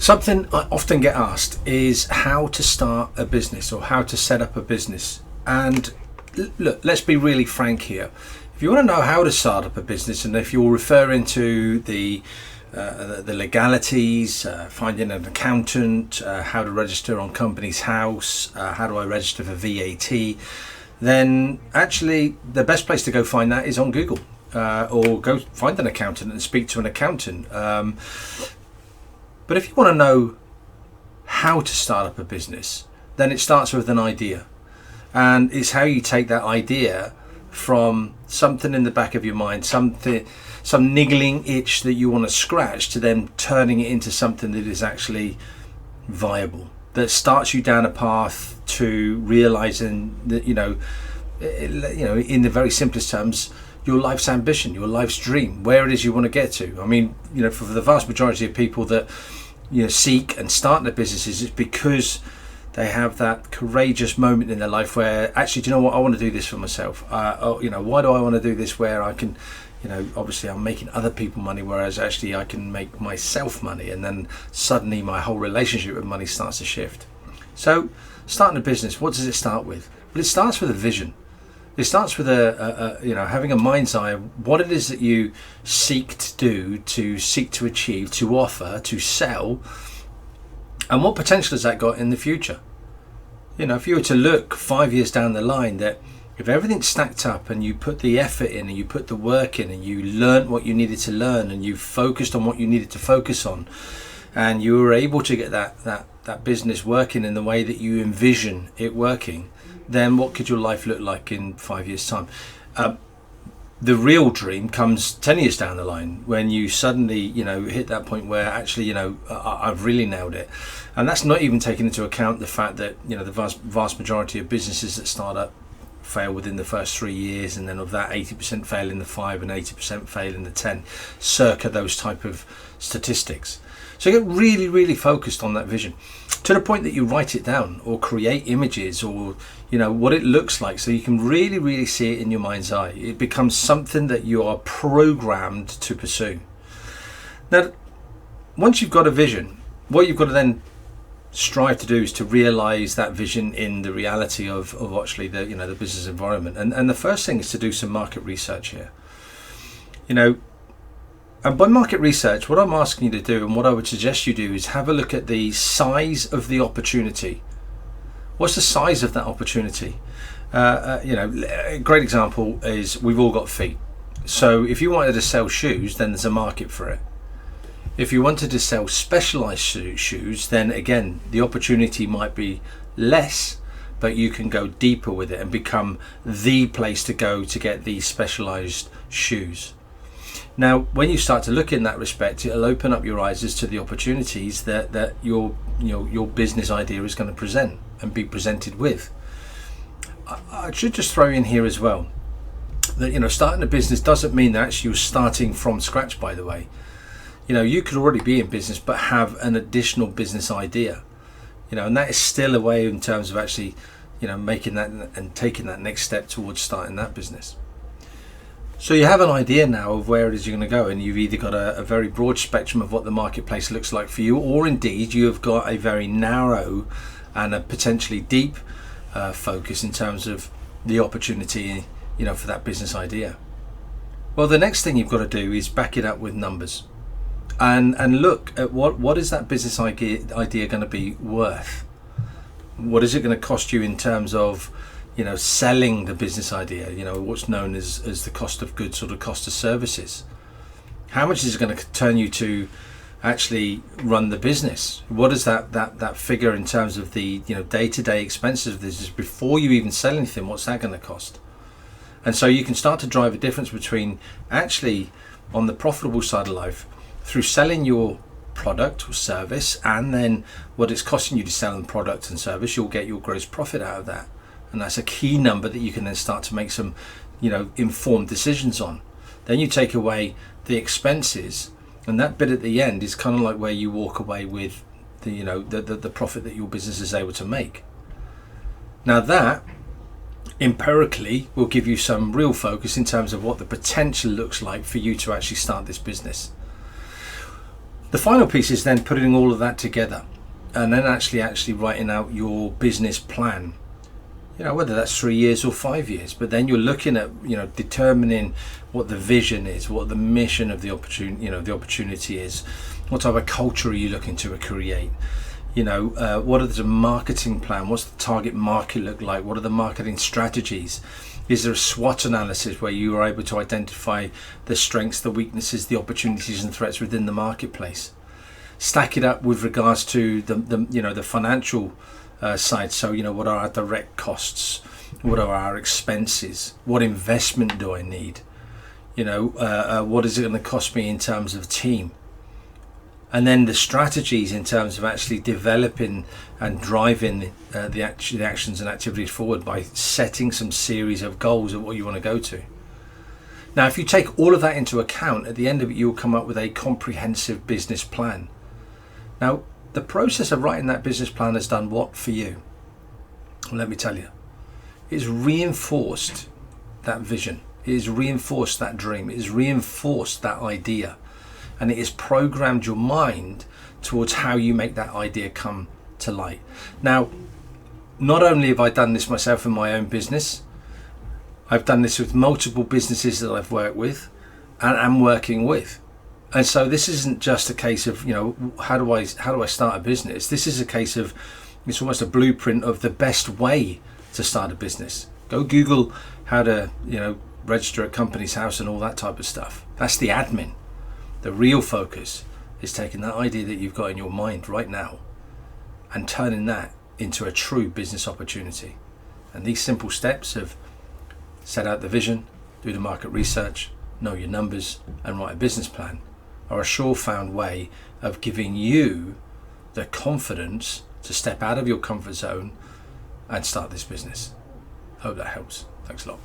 Something I often get asked is how to start a business or how to set up a business. And look, let's be really frank here. If you want to know how to start up a business, and if you're referring to the legalities, finding an accountant, how to register on Companies House, how do I register for VAT, then actually the best place to go find that is on Google, or go find an accountant and speak to an accountant. But if you want to know how to start up a business, then it starts with an idea. And it's how you take that idea from something in the back of your mind, some niggling itch that you want to scratch, to then turning it into something that is actually viable, that starts you down a path to realizing that, in the very simplest terms, your life's ambition, your life's dream, where it is you want to get to. I mean, for the vast majority of people that seek and start their businesses, it's because they have that courageous moment in their life where actually, do you know what, I want to do this for myself. Why do I want to do this where I can, obviously I'm making other people money, whereas actually I can make myself money, and then suddenly my whole relationship with money starts to shift. So starting a business, what does it start with? Well, it starts with a vision. It starts with having a mind's eye of what it is that you seek to do, to seek to achieve, to offer, to sell, and what potential has that got in the future. If you were to look 5 years down the line, that if everything's stacked up and you put the effort in and you put the work in and you learned what you needed to learn and you focused on what you needed to focus on, and you were able to get that business working in the way that you envision it working, then what could your life look like in 5 years' time? The real dream comes 10 years down the line, when you suddenly, hit that point where actually, I've really nailed it. And that's not even taking into account the fact that, the vast majority of businesses that start up fail within the first 3 years, and then of that 80% fail in the 5 and 80% fail in the 10, circa those type of statistics. So get really, really focused on that vision, to the point that you write it down or create images, or what it looks like, so you can really, really see it in your mind's eye. It becomes something that you are programmed to pursue. Now, once you've got a vision, what you've got to then strive to do is to realize that vision in the reality of actually the business environment. And the first thing is to do some market research here. And by market research, what I'm asking you to do, and what I would suggest you do, is have a look at the size of the opportunity. What's the size of that opportunity? A great example is, we've all got feet. So if you wanted to sell shoes, then there's a market for it. If you wanted to sell specialized shoes, then again, the opportunity might be less, but you can go deeper with it and become the place to go to get these specialized shoes. Now, when you start to look in that respect, it'll open up your eyes as to the opportunities that your business idea is going to present and be presented with. I should just throw in here as well that starting a business doesn't mean that actually you're starting from scratch. By the way, you could already be in business but have an additional business idea, and that is still a way in terms of actually making that and taking that next step towards starting that business. So you have an idea now of where it is you're going to go, and you've either got a very broad spectrum of what the marketplace looks like for you, or indeed you have got a very narrow and a potentially deep focus in terms of the opportunity, for that business idea. Well, the next thing you've got to do is back it up with numbers, and look at what is that business idea going to be worth. What is it going to cost you in terms of selling the business idea, what's known as the cost of goods or the cost of services. How much is it going to turn you to actually run the business? What is that figure in terms of the day-to-day expenses of this before you even sell anything? What's that going to cost? And so you can start to drive a difference between actually on the profitable side of life through selling your product or service, and then what it's costing you to sell the product and service. You'll get your gross profit out of that. And that's a key number that you can then start to make some, informed decisions on. Then you take away the expenses, and that bit at the end is kind of like where you walk away with the profit that your business is able to make. Now that empirically will give you some real focus in terms of what the potential looks like for you to actually start this business. The final piece is then putting all of that together and then actually writing out your business plan. Whether that's 3 years or 5 years, but then you're looking at, determining what the vision is, what the mission of the opportunity is, what type of culture are you looking to create, what is the marketing plan, what's the target market look like, what are the marketing strategies, is there a SWOT analysis where you are able to identify the strengths, the weaknesses, the opportunities and threats within the marketplace. Stack it up with regards to the financial side. So what are our direct costs, what are our expenses, what investment do I need, what is it going to cost me in terms of team, and then the strategies in terms of actually developing and driving the actions and activities forward by setting some series of goals of what you want to go to. Now if you take all of that into account, at the end of it you'll come up with a comprehensive business plan. Now the process of writing that business plan has done what for you? Well, let me tell you. It's reinforced that vision. It has reinforced that dream. It has reinforced that idea. And it has programmed your mind towards how you make that idea come to light. Now, not only have I done this myself in my own business, I've done this with multiple businesses that I've worked with and am working with. And so this isn't just a case of, how do I start a business? This is a case of, it's almost a blueprint of the best way to start a business. Go Google how to, register at Companies House and all that type of stuff. That's the admin. The real focus is taking that idea that you've got in your mind right now and turning that into a true business opportunity. And these simple steps of set out the vision, do the market research, know your numbers and write a business plan are a sure-found way of giving you the confidence to step out of your comfort zone and start this business. Hope that helps. Thanks a lot.